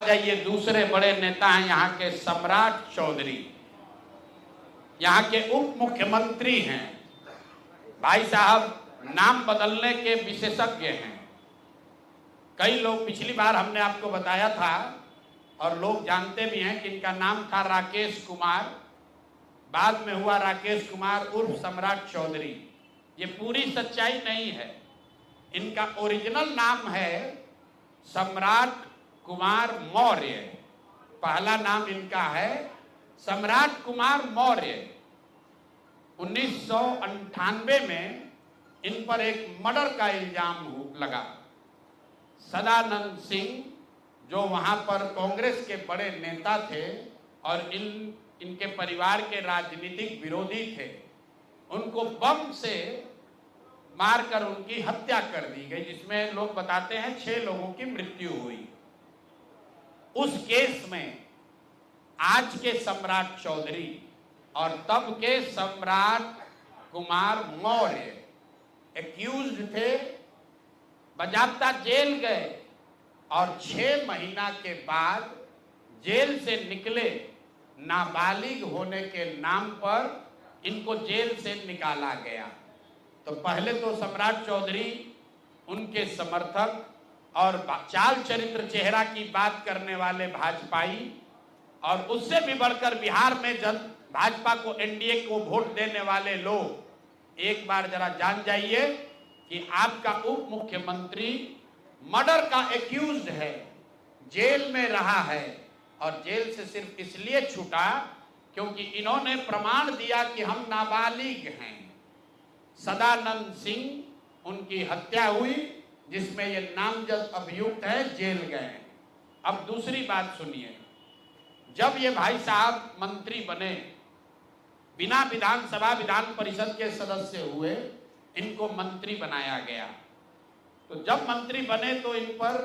ये दूसरे बड़े नेता हैं यहाँ के सम्राट चौधरी, यहाँ के उप मुख्यमंत्री हैं। भाई साहब नाम बदलने के विशेषज्ञ हैं। कई लोग, पिछली बार हमने आपको बताया था और लोग जानते भी हैं कि इनका नाम था राकेश कुमार, बाद में हुआ राकेश कुमार उर्फ सम्राट चौधरी। ये पूरी सच्चाई नहीं है। इनका ओरिजिनल नाम है सम्राट कुमार मौर्य। पहला नाम इनका है सम्राट कुमार मौर्य। 1998 में इन पर एक मर्डर का इल्जाम लगा। सदानंद सिंह जो वहां पर कांग्रेस के बड़े नेता थे और इनके परिवार के राजनीतिक विरोधी थे, उनको बम से मारकर उनकी हत्या कर दी गई, जिसमें लोग बताते हैं 6 लोगों की मृत्यु हुई। उस केस में आज के सम्राट चौधरी और तब के सम्राट कुमार मौर्य एक्यूज्ड थे, बजाबता जेल गए और 6 महीना के बाद जेल से निकले। नाबालिग होने के नाम पर इनको जेल से निकाला गया। तो पहले तो सम्राट चौधरी, उनके समर्थक और चाल चरित्र चेहरा की बात करने वाले भाजपाई, और उससे भी बढ़कर बिहार में भाजपा को, एनडीए को वोट देने वाले लोग, एक बार जरा जान जाइए कि आपका उप मुख्यमंत्री मर्डर का एक्यूज्ड है, जेल में रहा है और जेल से सिर्फ इसलिए छूटा क्योंकि इन्होंने प्रमाण दिया कि हम नाबालिग हैं। सदानंद सिंह, उनकी हत्या हुई जिसमें ये नामजद अभियुक्त है, जेल गए। अब दूसरी बात सुनिए, जब ये भाई साहब मंत्री बने, बिना विधानसभा विधान परिषद के सदस्य हुए, इनको मंत्री बनाया गया। तो जब मंत्री बने तो इन पर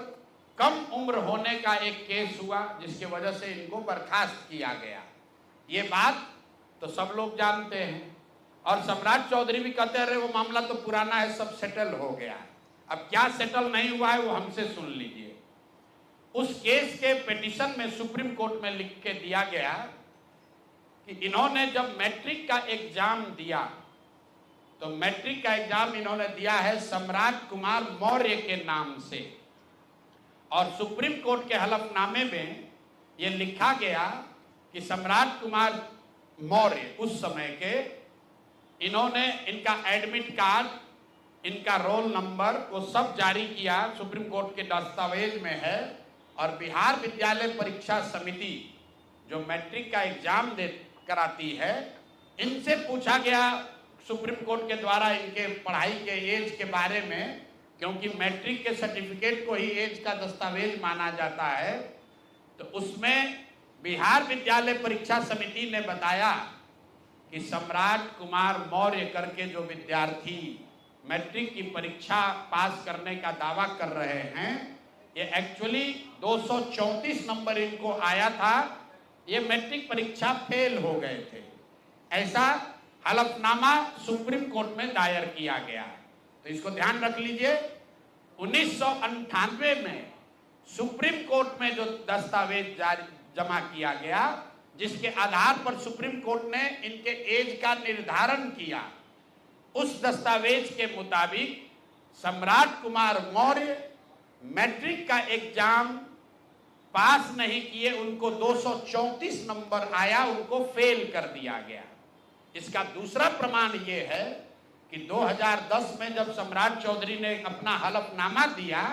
कम उम्र होने का एक केस हुआ, जिसकी वजह से इनको बर्खास्त किया गया। ये बात तो सब लोग जानते हैं और सम्राट चौधरी भी कहते रहे वो मामला तो पुराना है, सब सेटल हो गया। अब क्या सेटल नहीं हुआ है वो हमसे सुन लीजिए। उस केस के पिटीशन में सुप्रीम कोर्ट में लिख के दिया गया कि इन्होंने जब मैट्रिक का एग्जाम दिया, तो मैट्रिक का एग्जाम इन्होंने दिया है सम्राट कुमार मौर्य के नाम से, और सुप्रीम कोर्ट के हलफनामे में यह लिखा गया कि सम्राट कुमार मौर्य उस समय के, इन्होंने इनका एडमिट कार्ड, इनका रोल नंबर, वो सब जारी किया, सुप्रीम कोर्ट के दस्तावेज में है। और बिहार विद्यालय परीक्षा समिति जो मैट्रिक का एग्जाम कराती है, इनसे पूछा गया सुप्रीम कोर्ट के द्वारा इनके पढ़ाई के एज के बारे में, क्योंकि मैट्रिक के सर्टिफिकेट को ही एज का दस्तावेज माना जाता है। तो उसमें बिहार विद्यालय परीक्षा समिति ने बताया कि सम्राट कुमार मौर्य करके जो विद्यार्थी मैट्रिक की परीक्षा पास करने का दावा कर रहे हैं, ये एक्चुअली 234 नंबर इनको आया था, ये मैट्रिक परीक्षा फेल हो गए थे। ऐसा हलफनामा सुप्रीम कोर्ट में दायर किया गया। तो इसको ध्यान रख लीजिए। 1998 में सुप्रीम कोर्ट में जो दस्तावेज जमा किया गया, जिसके आधार पर सुप्रीम कोर्ट ने इनके एज का निर्धारण किया, उस दस्तावेज के मुताबिक सम्राट कुमार मौर्य मैट्रिक का एग्जाम पास नहीं किए, उनको 234 नंबर आया, उनको फेल कर दिया गया। इसका दूसरा प्रमाण यह है कि 2010 में जब सम्राट चौधरी ने अपना हलफनामा दिया,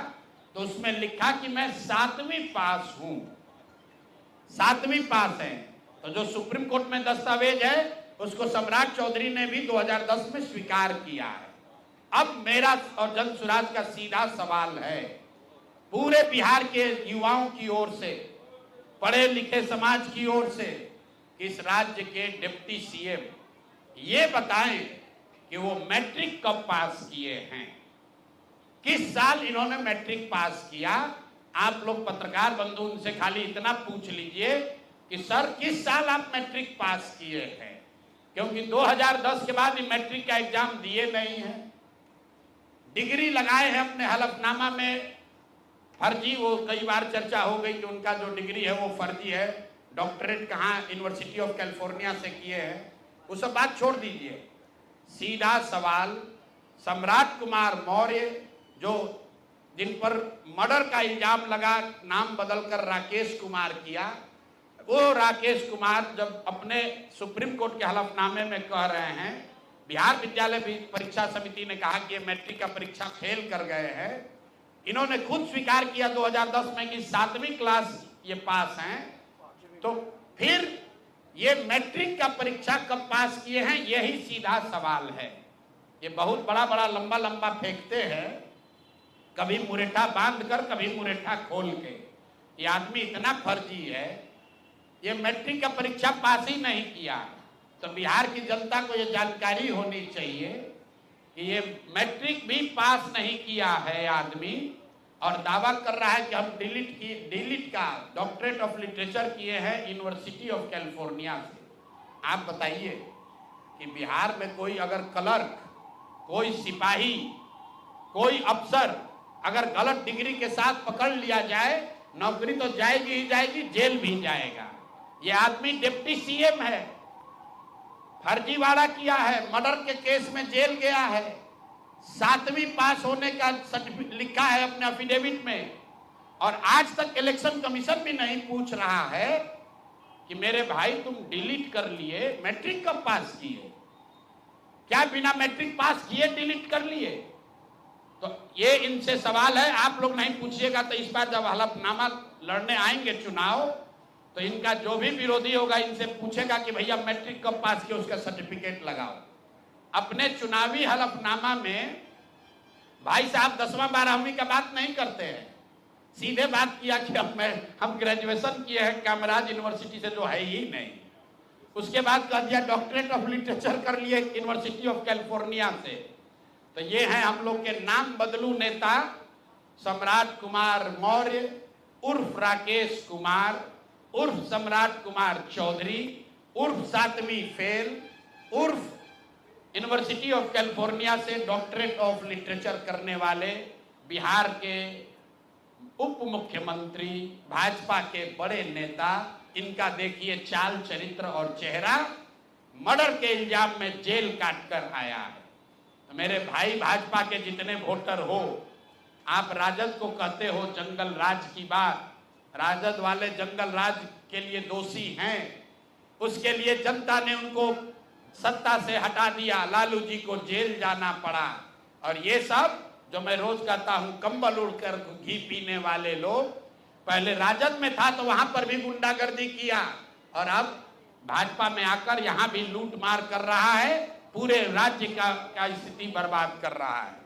तो उसमें लिखा कि मैं 7वीं पास हूं, 7वीं पास है। तो जो सुप्रीम कोर्ट में दस्तावेज है उसको सम्राट चौधरी ने भी 2010 में स्वीकार किया है। अब मेरा और जन सुराज का सीधा सवाल है पूरे बिहार के युवाओं की ओर से, पढ़े लिखे समाज की ओर से, कि इस राज्य के डिप्टी सीएम ये बताएं कि वो मैट्रिक कब पास किए हैं, किस साल इन्होंने मैट्रिक पास किया। आप लोग पत्रकार बंधु उनसे खाली इतना पूछ लीजिए कि सर किस साल आप मैट्रिक पास किए हैं, क्योंकि 2010 के बाद मैट्रिक का एग्जाम दिए नहीं है। डिग्री लगाए हैं अपने हलफनामा में, फर्जी, वो कई बार चर्चा हो गई कि उनका जो डिग्री है वो फर्जी है, डॉक्टरेट कहाँ यूनिवर्सिटी ऑफ कैलिफोर्निया से किए हैं, वो सब बात छोड़ दीजिए। सीधा सवाल, सम्राट कुमार मौर्य जो जिन पर मर्डर का इल्जाम लगा, नाम बदलकर राकेश कुमार किया, वो राकेश कुमार जब अपने सुप्रीम कोर्ट के हलफनामे में कह रहे हैं, बिहार विद्यालय परीक्षा समिति ने कहा कि ये मैट्रिक का परीक्षा फेल कर गए हैं, इन्होंने खुद स्वीकार किया 2010 में कि 7वीं क्लास ये पास हैं, तो फिर ये मैट्रिक का परीक्षा कब पास किए हैं, यही सीधा सवाल है। ये बहुत बड़ा बड़ा लंबा लंबा फेंकते हैं, कभी मुरेठा बांध कर, कभी मुरेठा खोल के। ये आदमी इतना फर्जी है, ये मैट्रिक का परीक्षा पास ही नहीं किया। तो बिहार की जनता को ये जानकारी होनी चाहिए कि ये मैट्रिक भी पास नहीं किया है आदमी, और दावा कर रहा है कि हम डिलीट का डॉक्टरेट ऑफ लिटरेचर किए हैं यूनिवर्सिटी ऑफ कैलिफोर्निया से। आप बताइए कि बिहार में कोई अगर क्लर्क, कोई सिपाही, कोई अफसर अगर गलत डिग्री के साथ पकड़ लिया जाए, नौकरी तो जाएगी ही जाएगी, जेल भी जाएगा। ये आदमी डिप्टी सीएम है, फर्जीवाड़ा किया है, मर्डर के केस में जेल गया है, 7वीं पास होने का सर्टिफिकेट लिखा है अपने एफिडेविट में, और आज तक इलेक्शन कमीशन भी नहीं पूछ रहा है कि मेरे भाई तुम डिलीट कर लिए, मैट्रिक कब पास किए? क्या बिना मैट्रिक पास किए डिलीट कर लिए? तो ये इनसे सवाल है, आप लोग नहीं पूछिएगा तो इस बार जब हलफनामा लड़ने आएंगे चुनाव, तो इनका जो भी विरोधी होगा इनसे पूछेगा कि भैया मैट्रिक कब पास किया, उसका सर्टिफिकेट लगाओ। अपने चुनावी हलफनामा में भाई साहब 10वां 12वीं का बात नहीं करते हैं, सीधे बात किया कि हम ग्रेजुएशन किए हैं कामराज यूनिवर्सिटी से, जो है ही नहीं। उसके बाद कह दिया डॉक्टरेट ऑफ लिटरेचर कर लिए यूनिवर्सिटी ऑफ कैलिफोर्निया से। तो ये है हम लोग के नाम बदलू नेता सम्राट कुमार मौर्य उर्फ राकेश कुमार उर्फ सम्राट कुमार चौधरी उर्फ 7वीं फेल उर्फ यूनिवर्सिटी ऑफ कैलिफोर्निया से डॉक्टरेट ऑफ लिटरेचर करने वाले बिहार के उप मुख्यमंत्री, भाजपा के बड़े नेता। इनका देखिए चाल चरित्र और चेहरा, मर्डर के इल्जाम में जेल काट कर आया है। तो मेरे भाई भाजपा के जितने वोटर हो, आप राजद को कहते हो जंगल राज की बात, राजद वाले जंगल राज के लिए दोषी हैं, उसके लिए जनता ने उनको सत्ता से हटा दिया, लालू जी को जेल जाना पड़ा। और ये सब जो मैं रोज कहता हूं, कंबल उड़कर घी पीने वाले लोग, पहले राजद में था तो वहां पर भी गुंडागर्दी किया, और अब भाजपा में आकर यहां भी लूट मार कर रहा है, पूरे राज्य का स्थिति बर्बाद कर रहा है।